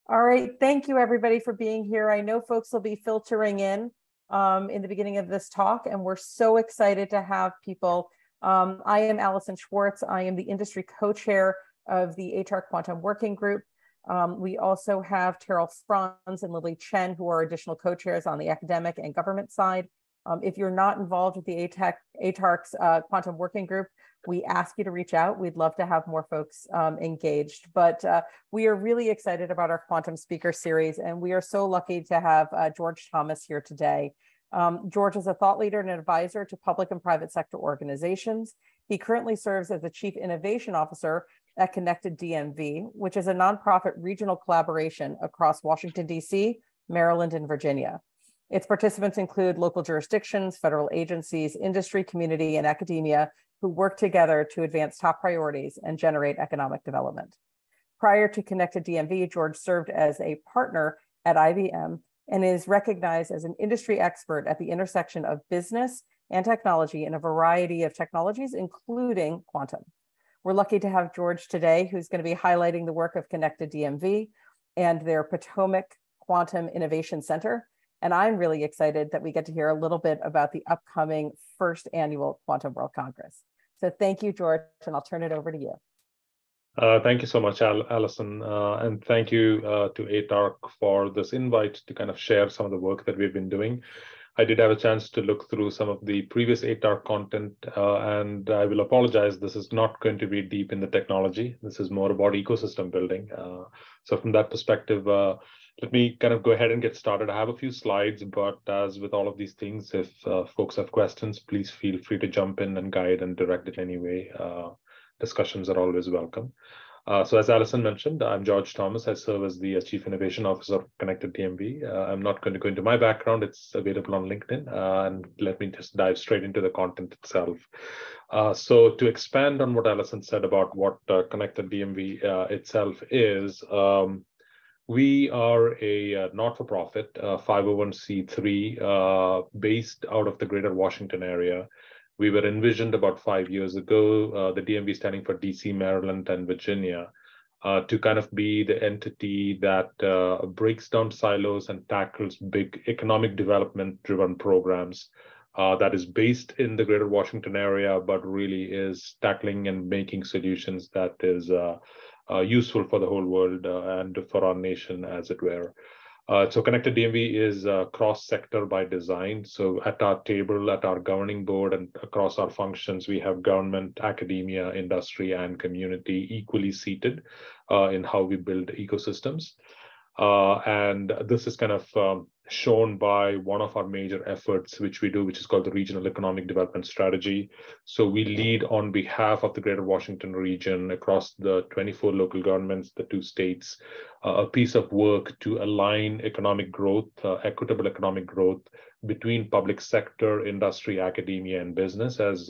All right, thank you everybody for being here. I know folks will be filtering in the beginning of this talk, and we're so excited to have people. I am Allison Schwartz. I am the industry co-chair of the ATARC Quantum Working Group. We also have Terrell Franz and Lily Chen, who are additional co-chairs on the academic and government side. If you're not involved with the ATARC's Quantum Working Group, we ask you to reach out. We'd love to have more folks engaged, but we are really excited about our quantum speaker series, and we are so lucky to have George Thomas here today. George is a thought leader and an advisor to public and private sector organizations. He currently serves as the Chief Innovation Officer at Connected DMV, which is a nonprofit regional collaboration across Washington, D.C., Maryland, and Virginia. Its participants include local jurisdictions, federal agencies, industry, community, and academia who work together to advance top priorities and generate economic development. Prior to Connected DMV, George served as a partner at IBM and is recognized as an industry expert at the intersection of business and technology in a variety of technologies, including quantum. We're lucky to have George today, who's going to be highlighting the work of Connected DMV and their Potomac Quantum Innovation Center. And I'm really excited that we get to hear a little bit about the upcoming first annual Quantum World Congress. So thank you, George, and I'll turn it over to you. Thank you so much, Allison, and thank you to ATARC for this invite to kind of share some of the work that we've been doing. I did have a chance to look through some of the previous ATARC content, and I will apologize, this is not going to be deep in the technology. This is more about ecosystem building. So from that perspective, let me kind of go ahead and get started. I have a few slides, but as with all of these things, if folks have questions, please feel free to jump in and guide and direct it anyway. Discussions are always welcome. So as Allison mentioned, I'm George Thomas. I serve as the Chief Innovation Officer of Connected DMV. I'm not going to go into my background. It's available on LinkedIn. And let me just dive straight into the content itself. So to expand on what Allison said about what Connected DMV itself is, we are a not-for-profit 501c3 based out of the greater Washington area. We were envisioned about 5 years ago, the DMV standing for DC, Maryland, and Virginia, to kind of be the entity that breaks down silos and tackles big economic development-driven programs that is based in the greater Washington area, but really is tackling and making solutions that is useful for the whole world and for our nation, as it were. So Connected DMV is cross-sector by design. So at our table, at our governing board, and across our functions, we have government, academia, industry, and community equally seated in how we build ecosystems. And this is kind of shown by one of our major efforts, which we do, which is called the Regional Economic Development Strategy. So we lead on behalf of the Greater Washington region across the 24 local governments, the 2 states, a piece of work to align economic growth, equitable economic growth between public sector, industry, academia, and business. As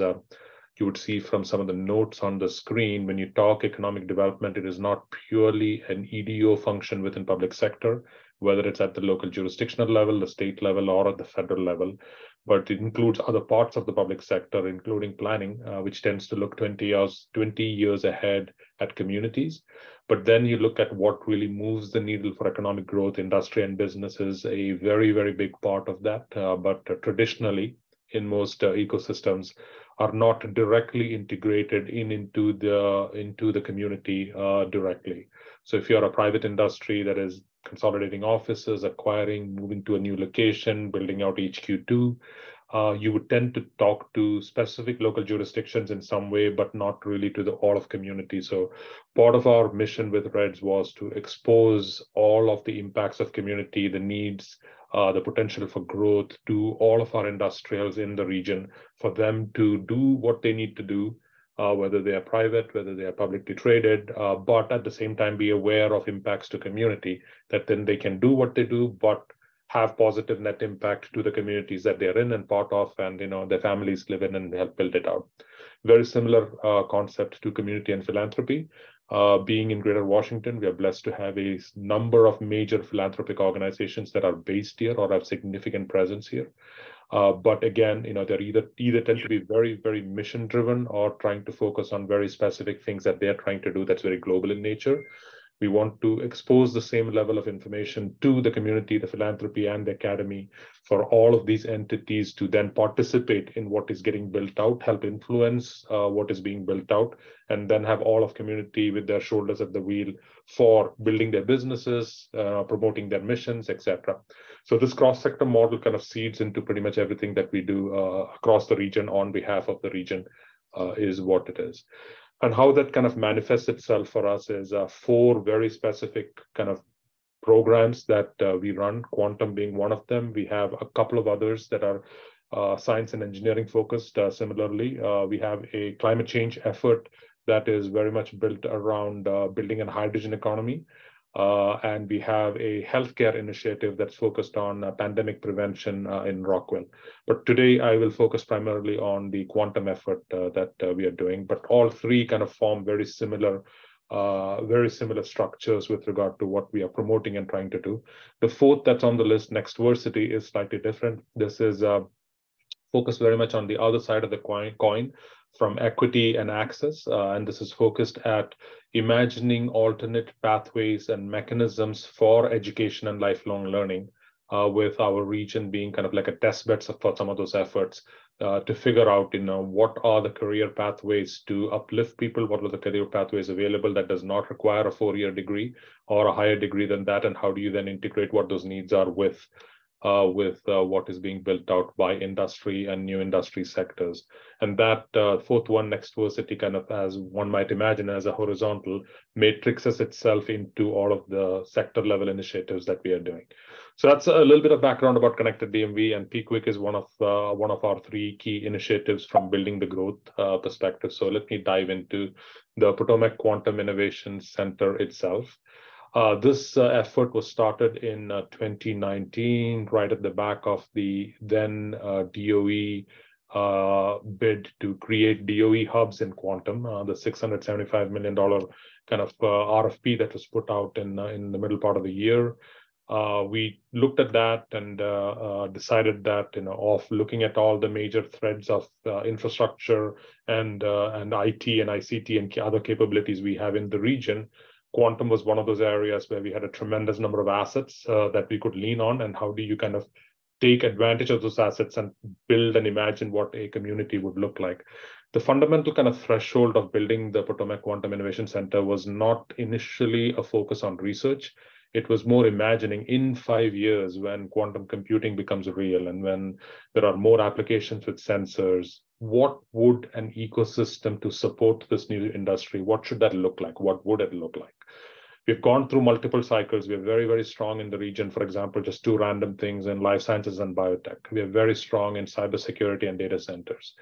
you would see from some of the notes on the screen, when you talk economic development, it is not purely an EDO function within public sector, whether it's at the local jurisdictional level, the state level, or at the federal level, but it includes other parts of the public sector, including planning, which tends to look 20 years ahead at communities. But then you look at what really moves the needle for economic growth. Industry and business is a very, very big part of that, but traditionally, in most ecosystems, are not directly integrated into the community directly. So if you're a private industry that is consolidating offices, acquiring, moving to a new location, building out HQ2, you would tend to talk to specific local jurisdictions in some way, but not really to the all of community. So part of our mission with REDS was to expose all of the impacts of community, the needs, the potential for growth to all of our industrials in the region, for them to do what they need to do, whether they are private, whether they are publicly traded, but at the same time be aware of impacts to community, that then they can do what they do, but have positive net impact to the communities that they're in and part of, and their families live in and help build it out. Very similar concept to community and philanthropy. Being in Greater Washington, we are blessed to have a number of major philanthropic organizations that are based here or have significant presence here. But again, they're either tend to be very, very mission driven or trying to focus on very specific things that they're trying to do that's very global in nature. We want to expose the same level of information to the community, the philanthropy, and the academy for all of these entities to then participate in what is getting built out, help influence what is being built out, and then have all of community with their shoulders at the wheel for building their businesses, promoting their missions, etc. So this cross-sector model kind of seeds into pretty much everything that we do across the region on behalf of the region is what it is. And how that kind of manifests itself for us is 4 very specific kind of programs that we run, quantum being one of them. We have a couple of others that are science and engineering focused. Similarly, we have a climate change effort that is very much built around building a hydrogen economy. And we have a healthcare initiative that's focused on pandemic prevention in Rockwell. But today I will focus primarily on the quantum effort that we are doing. But all 3 kind of form very similar structures with regard to what we are promoting and trying to do. The 4th that's on the list, Nextversity, is slightly different. This is focused very much on the other side of the coin from equity and access. And this is focused at imagining alternate pathways and mechanisms for education and lifelong learning, with our region being kind of like a test bed for some of those efforts to figure out, what are the career pathways to uplift people, what are the career pathways available that does not require a 4-year degree or a higher degree than that, and how do you then integrate what those needs are with what is being built out by industry and new industry sectors. And that 4th one, Nextversity, kind of, as one might imagine, as a horizontal, matrixes itself into all of the sector level initiatives that we are doing. So that's a little bit of background about Connected DMV, and PQIC is one of our 3 key initiatives from building the growth perspective. So let me dive into the Potomac Quantum Innovation Center itself. This effort was started in 2019, right at the back of the then DOE bid to create DOE hubs in quantum, the $675 million kind of RFP that was put out in the middle part of the year. We looked at that and decided that, of looking at all the major threads of infrastructure and IT and ICT and other capabilities we have in the region, quantum was one of those areas where we had a tremendous number of assets that we could lean on. And how do you kind of take advantage of those assets and build and imagine what a community would look like? The fundamental kind of threshold of building the Potomac Quantum Innovation Center was not initially a focus on research. It was more imagining in 5 years, when quantum computing becomes real and when there are more applications with sensors, what would an ecosystem to support this new industry, what should that look like? What would it look like? We've gone through multiple cycles. We're very, very strong in the region. For example, just 2 random things in life sciences and biotech. We are very strong in cybersecurity and data centers.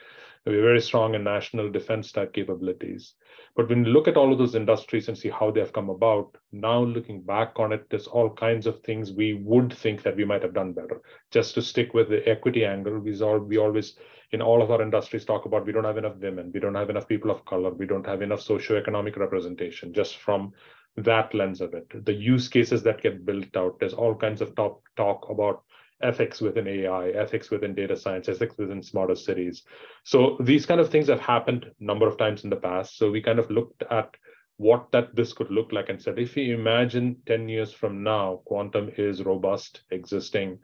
We're very strong in national defense type capabilities. But when you look at all of those industries and see how they have come about, now looking back on it, there's all kinds of things we would think that we might have done better. Just to stick with the equity angle, we always, in all of our industries, talk about we don't have enough women, we don't have enough people of color, we don't have enough socioeconomic representation, just from that lens of it. The use cases that get built out, there's all kinds of talk about ethics within AI, ethics within data science, ethics within smarter cities. So these kind of things have happened a number of times in the past. So we kind of looked at what this could look like and said, if we imagine 10 years from now, quantum is robust, existing,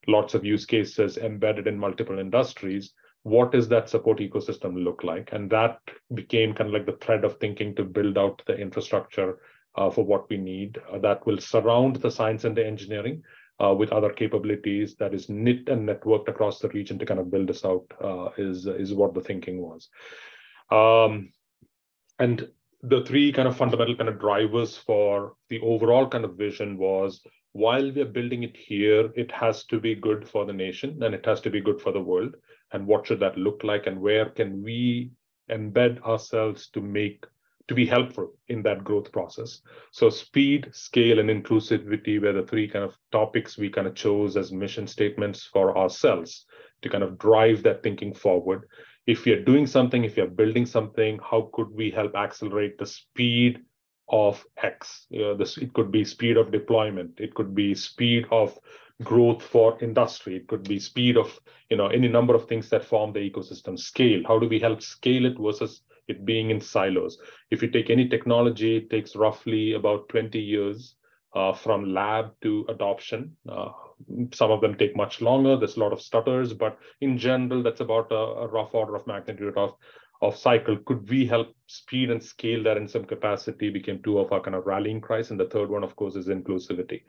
lots of use cases embedded in multiple industries, what does that support ecosystem look like? And that became kind of like the thread of thinking to build out the infrastructure for what we need that will surround the science and the engineering with other capabilities that is knit and networked across the region to kind of build this out is what the thinking was. And the 3 kind of fundamental kind of drivers for the overall kind of vision was, while we are building it here, it has to be good for the nation and it has to be good for the world. And what should that look like? And where can we embed ourselves to be helpful in that growth process? So speed, scale, and inclusivity were the 3 kind of topics we kind of chose as mission statements for ourselves to kind of drive that thinking forward. If we are doing something, if we are building something, how could we help accelerate the speed of X? It could be speed of deployment. It could be speed of growth for industry. It could be speed of any number of things that form the ecosystem. Scale. How do we help scale it versus it being in silos. If you take any technology, it takes roughly about 20 years from lab to adoption. Some of them take much longer. There's a lot of stutters, but in general, that's about a rough order of magnitude of cycle. Could we help speed and scale that in some capacity became two of our kind of rallying cries. And the third one, of course, is inclusivity.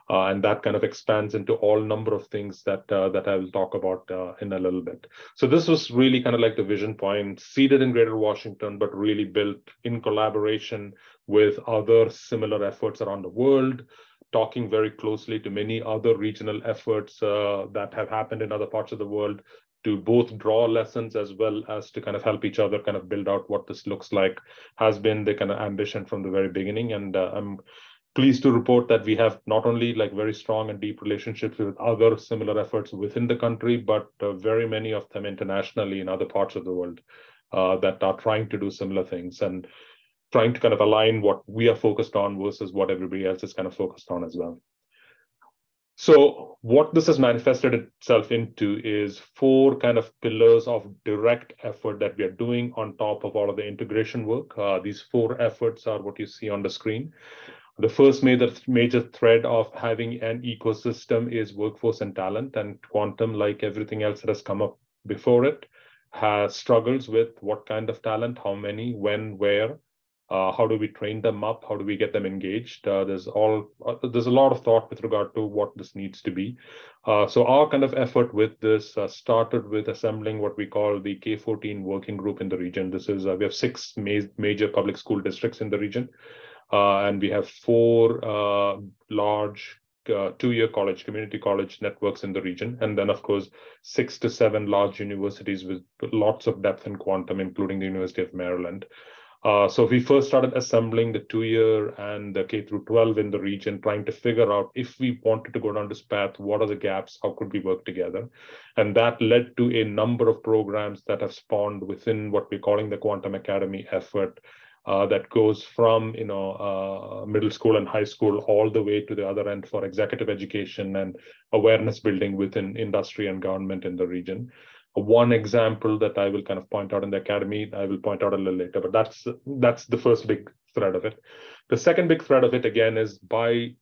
And that kind of expands into all number of things that I will talk about in a little bit. So this was really kind of like the vision point, seeded in Greater Washington, but really built in collaboration with other similar efforts around the world, talking very closely to many other regional efforts that have happened in other parts of the world, to both draw lessons as well as to kind of help each other kind of build out what this looks like, has been the kind of ambition from the very beginning. And I'm pleased to report that we have not only like very strong and deep relationships with other similar efforts within the country, but very many of them internationally in other parts of the world that are trying to do similar things and trying to kind of align what we are focused on versus what everybody else is kind of focused on as well. So what this has manifested itself into is 4 kind of pillars of direct effort that we are doing on top of all of the integration work. These 4 efforts are what you see on the screen. The first major thread of having an ecosystem is workforce and talent, and quantum, like everything else that has come up before it, has struggles with what kind of talent, how many, when, where, how do we train them up, how do we get them engaged. There's a lot of thought with regard to what this needs to be. So our kind of effort with this started with assembling what we call the K14 working group in the region. This is we have 6 major public school districts in the region. And we have 4 large 2-year community college networks in the region. And then, of course, 6 to 7 large universities with lots of depth in quantum, including the University of Maryland. So we first started assembling the 2-year and the K through 12 in the region, trying to figure out if we wanted to go down this path, what are the gaps, how could we work together? And that led to a number of programs that have spawned within what we're calling the Quantum Academy effort, that goes from middle school and high school all the way to the other end for executive education and awareness building within industry and government in the region. One example that I will kind of point out in the academy, I will point out a little later, but that's the first big thread of it. The second big thread of it, again, is by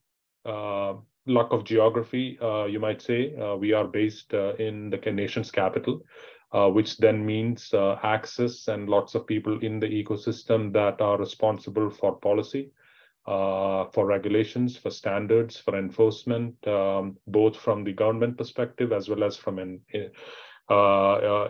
luck of geography, you might say. We are based in the nation's capital, which then means access and lots of people in the ecosystem that are responsible for policy, for regulations, for standards, for enforcement, both from the government perspective as well as from an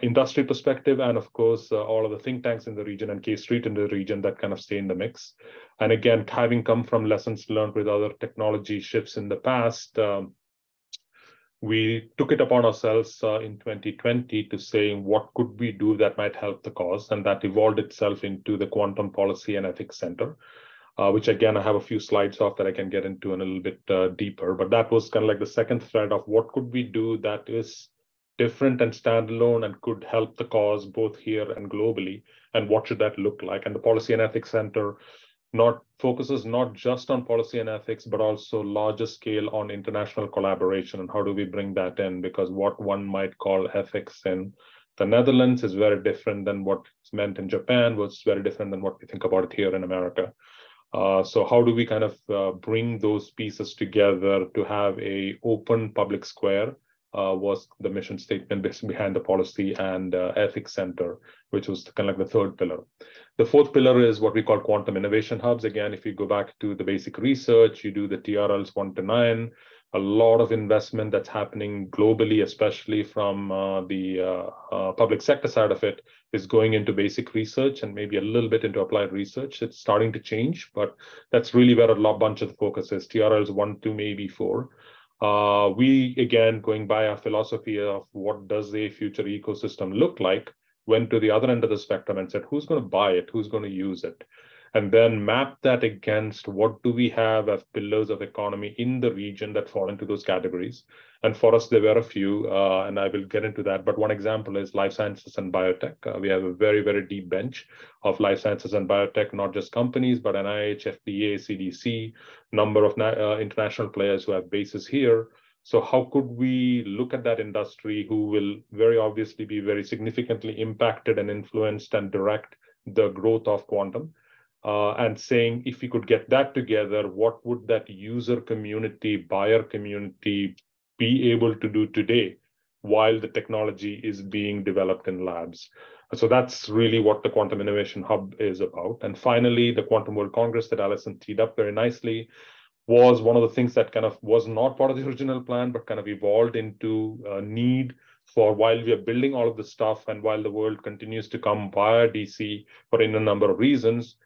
industry perspective, and of course, all of the think tanks in the region and K Street in the region that kind of stay in the mix. And again, having come from lessons learned with other technology shifts in the past, we took it upon ourselves in 2020 to say, what could we do that might help the cause? And that evolved itself into the Quantum Policy and Ethics Center, which again, I have a few slides of that I can get into in a little bit deeper. But that was kind of like the second thread of what could we do that is different and standalone and could help the cause both here and globally, and what should that look like? And the Policy and Ethics Center focuses not just on policy and ethics, but also larger scale on international collaboration and how do we bring that in, because what one might call ethics in the Netherlands is very different than what's meant in Japan, was very different than what we think about it here in America. So how do we kind of bring those pieces together to have a open public square was the mission statement behind the Policy and Ethics Center, which was kind of like the third pillar. The fourth pillar is what we call Quantum Innovation Hubs. Again, if you go back to the basic research, you do the TRLs 1 to 9, a lot of investment that's happening globally, especially from the public sector side of it, is going into basic research and maybe a little bit into applied research. It's starting to change, but that's really where a bunch of the focus is, TRLs 1 to maybe 4. We, again, going by our philosophy of what does a future ecosystem look like, went to the other end of the spectrum and said, who's going to buy it? Who's going to use it? And then map that against what do we have as pillars of economy in the region that fall into those categories. And for us, there were a few, and I will get into that. But one example is life sciences and biotech. We have a very, very deep bench of life sciences and biotech, not just companies, but NIH, FDA, CDC, number of international players who have bases here. So how could we look at that industry who will very obviously be very significantly impacted and influenced and direct the growth of quantum, and saying if we could get that together, what would that user community, buyer community be able to do today while the technology is being developed in labs? So that's really what the Quantum Innovation Hub is about. And finally, the Quantum World Congress that Alison teed up very nicely was one of the things that kind of was not part of the original plan, but kind of evolved into a need for, while we are building all of this stuff and while the world continues to come via DC for a number of reasons,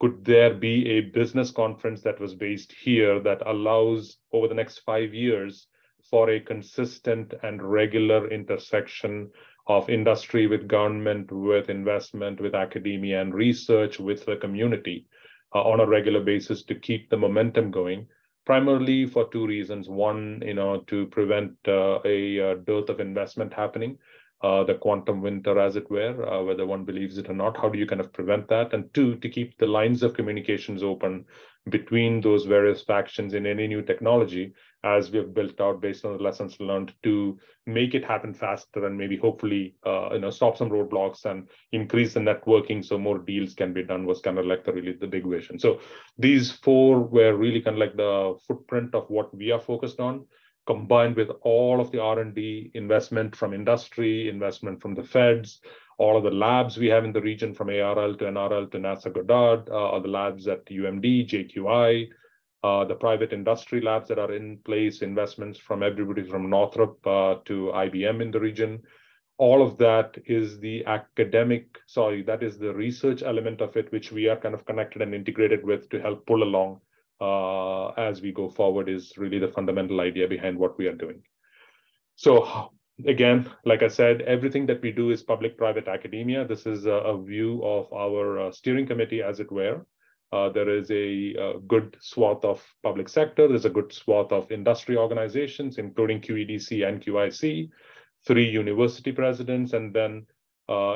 could there be a business conference that was based here that allows over the next 5 years for a consistent and regular intersection of industry with government, with investment, with academia and research, with the community on a regular basis to keep the momentum going, primarily for two reasons. One, to prevent a dearth of investment happening, the quantum winter, as it were, whether one believes it or not. How do you kind of prevent that? And two, to keep the lines of communications open between those various factions in any new technology, as we have built out based on the lessons learned, to make it happen faster and maybe hopefully stop some roadblocks and increase the networking so more deals can be done, was kind of like the big vision. So these four were really kind of like the footprint of what we are focused on, combined with all of the R&D investment from industry, investment from the feds, all of the labs we have in the region, from ARL to NRL to NASA Goddard, all the labs at UMD, JQI, the private industry labs that are in place, investments from everybody from Northrop to IBM in the region. All of that is the that is the research element of it, which we are kind of connected and integrated with to help pull along as we go forward, is really the fundamental idea behind what we are doing. So again, like I said, everything that we do is public-private academia. This is a view of our steering committee, as it were. There is a good swath of public sector. There's a good swath of industry organizations, including QEDC and QIC, 3 university presidents, and then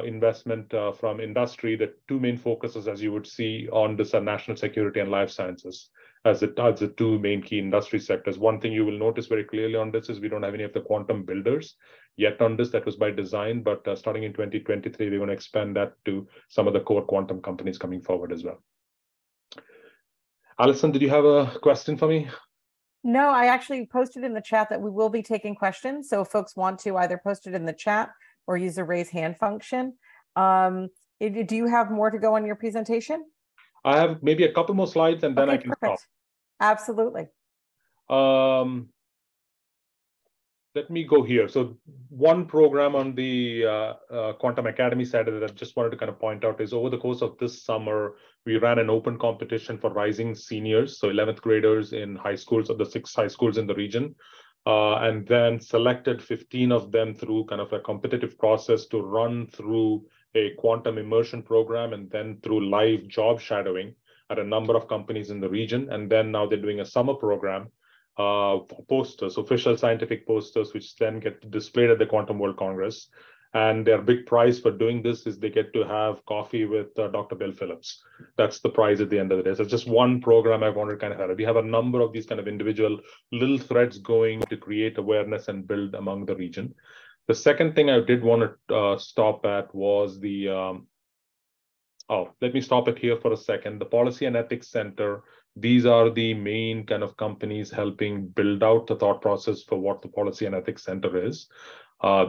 investment from industry. The 2 main focuses, as you would see, on this are national security and life sciences as the 2 main key industry sectors. One thing you will notice very clearly on this is we don't have any of the quantum builders yet on this. That was by design, but starting in 2023, we're going to expand that to some of the core quantum companies coming forward as well. Alison, did you have a question for me? No, I actually posted in the chat that we will be taking questions. So if folks want to either post it in the chat or use the raise hand function. Do you have more to go on your presentation? I have maybe a couple more slides and then I can stop. Absolutely. Let me go here. So one program on the Quantum Academy side that I just wanted to kind of point out is over the course of this summer, we ran an open competition for rising seniors, so 11th graders in high schools, of the 6 high schools in the region, and then selected 15 of them through kind of a competitive process to run through a quantum immersion program and then through live job shadowing at a number of companies in the region. And then now they're doing a summer program, posters, official scientific posters, which then get displayed at the Quantum World Congress. And their big prize for doing this is they get to have coffee with Dr. Bill Phillips. That's the prize at the end of the day. So just one program I wanted to kind of have. We have a number of these kind of individual little threads going to create awareness and build among the region. The second thing I did want to stop at was the, let me stop it here for a second. The Policy and Ethics Center, these are the main kind of companies helping build out the thought process for what the Policy and Ethics Center is.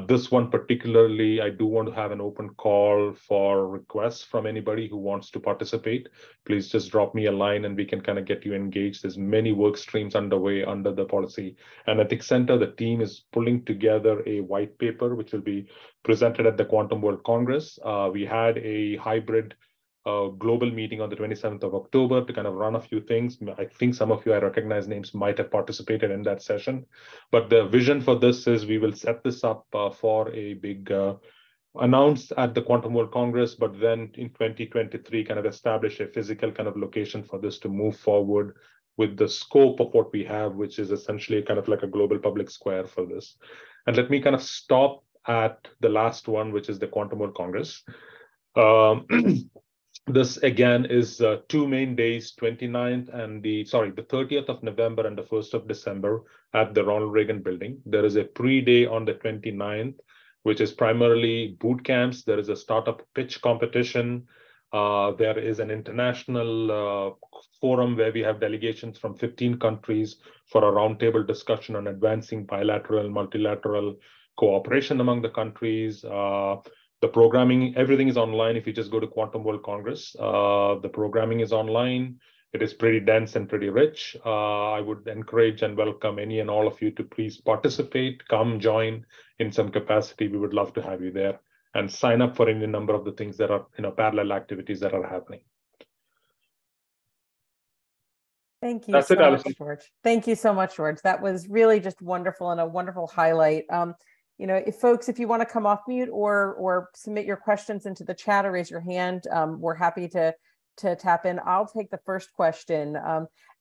This one particularly, I do want to have an open call for requests from anybody who wants to participate. Please just drop me a line and we can kind of get you engaged. There's many work streams underway under the Policy and Ethics Center. The team is pulling together a white paper, which will be presented at the Quantum World Congress. We had a hybrid global meeting on the 27th of October to kind of run a few things. I think some of you I recognize names might have participated in that session. But the vision for this is we will set this up for a big announced at the Quantum World Congress, but then in 2023 kind of establish a physical kind of location for this to move forward with the scope of what we have, which is essentially kind of like a global public square for this. And let me kind of stop at the last one, which is the Quantum World Congress. This again is 2 main days, 29th and the 30th of November and the 1st of December at the Ronald Reagan building. There is a pre-day on the 29th, which is primarily boot camps. There is a startup pitch competition. There is an international forum where we have delegations from 15 countries for a roundtable discussion on advancing bilateral and multilateral cooperation among the countries. The programming, everything is online. If you just go to Quantum World Congress, the programming is online. It is pretty dense and pretty rich. I would encourage and welcome any and all of you to please participate, come join in some capacity. We would love to have you there and sign up for any number of the things that are, parallel activities that are happening. Thank you That's so it, much, Alison. George. Thank you so much, George. That was really just wonderful and a wonderful highlight. If you want to come off mute or submit your questions into the chat or raise your hand, we're happy to tap in. I'll take the first question.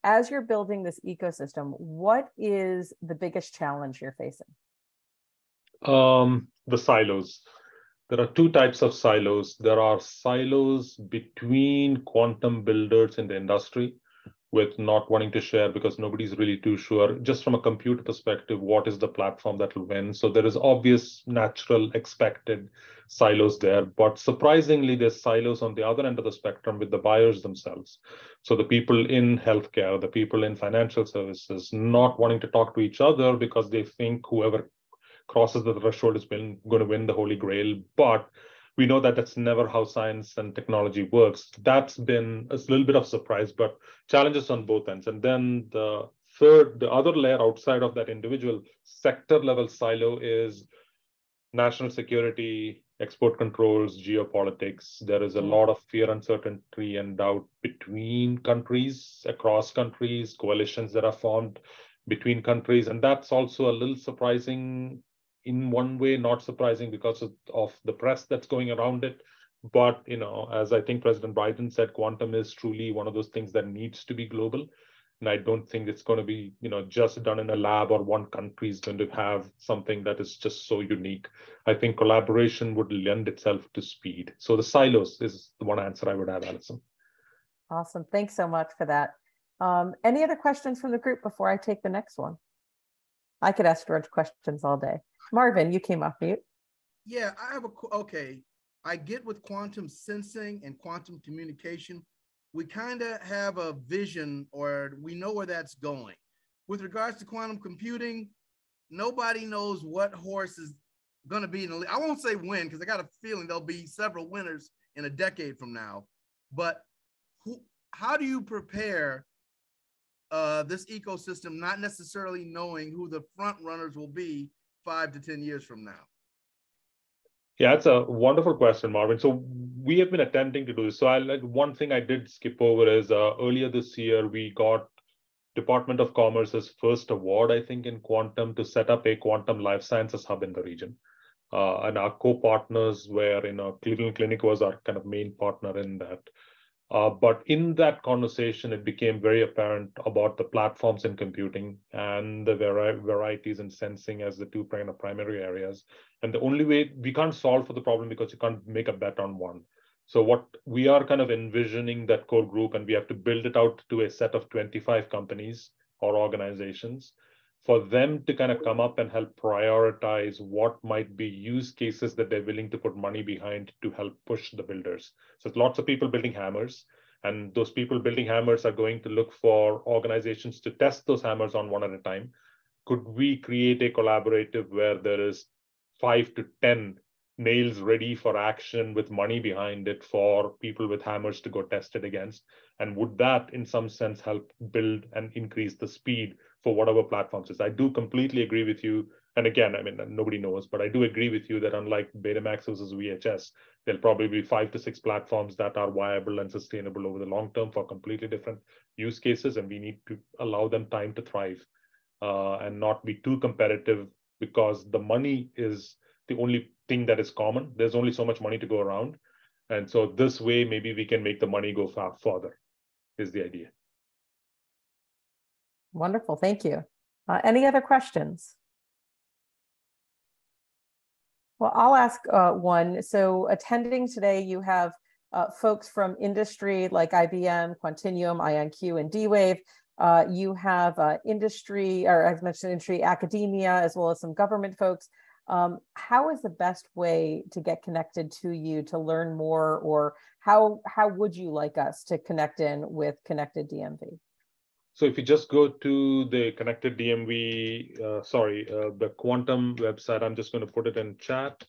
As you're building this ecosystem, what is the biggest challenge you're facing? The silos. There are two types of silos. There are silos between quantum builders in the industry with not wanting to share because nobody's really too sure, just from a computer perspective, what is the platform that will win. So there is obvious, natural, expected silos there. But surprisingly, there's silos on the other end of the spectrum with the buyers themselves. So the people in healthcare, the people in financial services, not wanting to talk to each other because they think whoever crosses the threshold is going to win the Holy Grail. But we know that that's never how science and technology works. That's been a little bit of surprise, but challenges on both ends. And then the other layer outside of that individual sector level silo is national security, export controls, geopolitics. There is a lot of fear, uncertainty, and doubt between countries, across countries, coalitions that are formed between countries. And that's also a little surprising in one way, not surprising because of the press that's going around it. But, as I think President Biden said, quantum is truly one of those things that needs to be global. And I don't think it's going to be, just done in a lab or one country is going to have something that is just so unique. I think collaboration would lend itself to speed. So the silos is the one answer I would have, Alison. Awesome. Thanks so much for that. Any other questions from the group before I take the next one? I could ask George questions all day. Marvin, you came off mute. Yeah, okay. I get with quantum sensing and quantum communication, we kind of have a vision or we know where that's going. With regards to quantum computing, nobody knows what horse is going to be in the lead. I won't say win because I got a feeling there'll be several winners in a decade from now. But how do you prepare this ecosystem, not necessarily knowing who the front runners will be 5 to 10 years from now? Yeah, that's a wonderful question, Marvin. So we have been attempting to do this. So one thing I did skip over is earlier this year, we got Department of Commerce's first award, I think, in quantum to set up a quantum life sciences hub in the region. And our co-partners were, Cleveland Clinic was our kind of main partner in that. But in that conversation, it became very apparent about the platforms in computing and the varieties in sensing as the two primary areas. And the only way we can't solve for the problem because you can't make a bet on one. So what we are kind of envisioning that core group, and we have to build it out to a set of 25 companies or organizations for them to kind of come up and help prioritize what might be use cases that they're willing to put money behind to help push the builders. So it's lots of people building hammers, and those people building hammers are going to look for organizations to test those hammers on one at a time. Could we create a collaborative where there is 5 to 10 nails ready for action with money behind it for people with hammers to go test it against? And would that in some sense help build and increase the speed for whatever platforms is? I do completely agree with you. And again, I mean, nobody knows, but I do agree with you that unlike Betamax versus VHS, there'll probably be 5 to 6 platforms that are viable and sustainable over the long term for completely different use cases. And we need to allow them time to thrive and not be too competitive because the money is the only thing that is common. There's only so much money to go around. And so this way, maybe we can make the money go far further, is the idea. Wonderful, thank you. Any other questions? Well, I'll ask one. So attending today, you have folks from industry like IBM, Quantinuum, IonQ, and D-Wave. You have industry, or as mentioned, industry, academia, as well as some government folks. How is the best way to get connected to you to learn more, or how would you like us to connect in with Connected DMV? So if you just go to the Connected DMV, the Quantum website, I'm just going to put it in chat.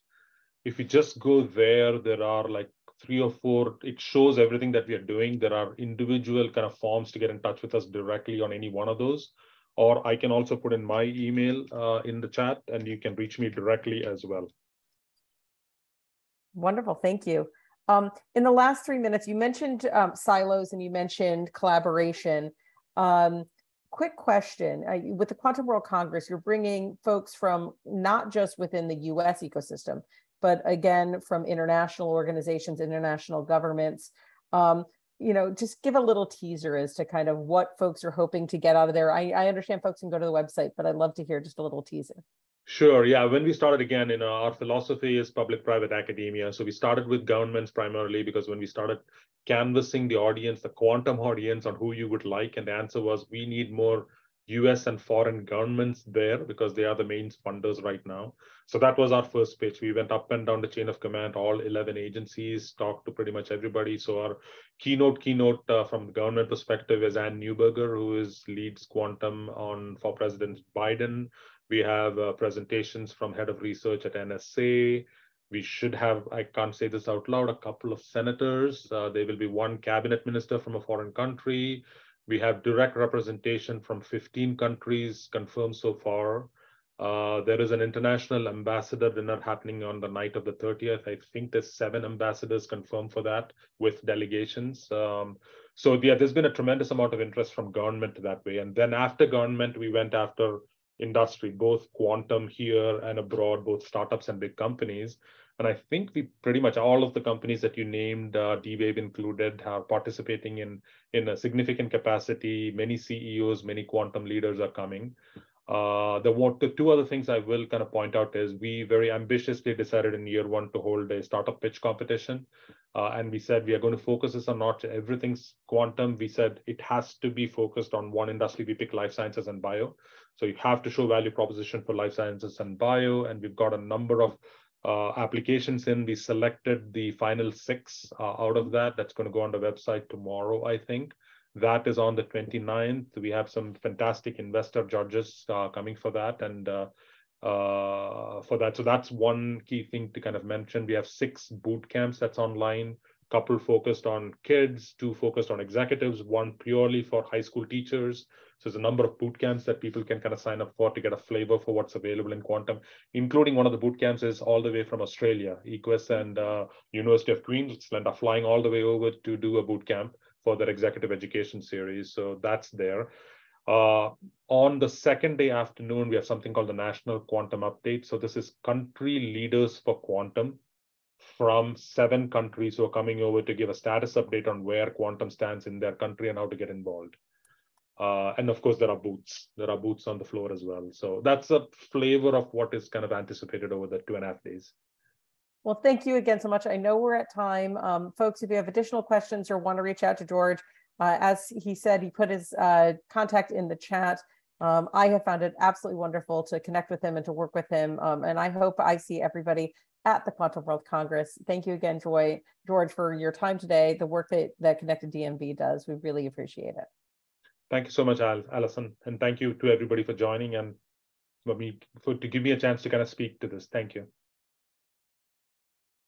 If you just go there, there are like 3 or 4, it shows everything that we are doing. There are individual kind of forms to get in touch with us directly on any one of those. Or I can also put in my email in the chat, and you can reach me directly as well. Wonderful, thank you. In the last 3 minutes, you mentioned silos and you mentioned collaboration. Quick question, with the Quantum World Congress, you're bringing folks from not just within the US ecosystem, but again, from international organizations, international governments. Just give a little teaser as to kind of what folks are hoping to get out of there. I understand folks can go to the website, but I'd love to hear just a little teaser. Sure. Yeah. When we started, again, our philosophy is public-private academia. So we started with governments primarily because when we started canvassing the audience, the quantum audience on who you would like, and the answer was we need more US and foreign governments there because they are the main funders right now. So that was our first pitch. We went up and down the chain of command, all 11 agencies, talked to pretty much everybody. So our keynote from the government perspective is Ann Neuberger, who leads quantum for President Biden. We have presentations from head of research at NSA. We should have, I can't say this out loud, a couple of senators. There will be one cabinet minister from a foreign country. We have direct representation from 15 countries confirmed so far. There is an international ambassador dinner happening on the night of the 30th. I think there's 7 ambassadors confirmed for that with delegations. So yeah, there's been a tremendous amount of interest from government that way. And then after government, we went after industry, both quantum here and abroad, both startups and big companies. And I think we pretty much all of the companies that you named, D-Wave included, are participating in a significant capacity. Many CEOs, many quantum leaders are coming. The 2 other things I will kind of point out is we very ambitiously decided in year 1 to hold a startup pitch competition. And we said we are going to focus this on not everything's quantum. We said it has to be focused on one industry. We picked life sciences and bio. So you have to show value proposition for life sciences and bio. And we've got a number of applications in. We selected the final 6 out of that. That's going to go on the website tomorrow, I think. That is on the 29th. We have some fantastic investor judges coming for that. And so that's one key thing to kind of mention. We have 6 boot camps that's online, couple focused on kids, 2 focused on executives, 1 purely for high school teachers. So there's a number of boot camps that people can kind of sign up for to get a flavor for what's available in quantum, including one of the boot camps is all the way from Australia. Equus and University of Queensland are flying all the way over to do a boot camp for their executive education series. So that's there. On the second day afternoon, we have something called the National Quantum Update. So this is country leaders for quantum from 7 countries who are coming over to give a status update on where quantum stands in their country and how to get involved. And of course, there are booths. There are booths on the floor as well. So that's a flavor of what is kind of anticipated over the 2.5 days. Well, thank you again so much. I know we're at time. Folks, if you have additional questions or want to reach out to George, as he said, he put his contact in the chat. I have found it absolutely wonderful to connect with him and to work with him. And I hope I see everybody at the Quantum World Congress. Thank you again, George, for your time today, the work that Connected DMV does. We really appreciate it. Thank you so much, Allison. And thank you to everybody for joining and to give me a chance to kind of speak to this. Thank you.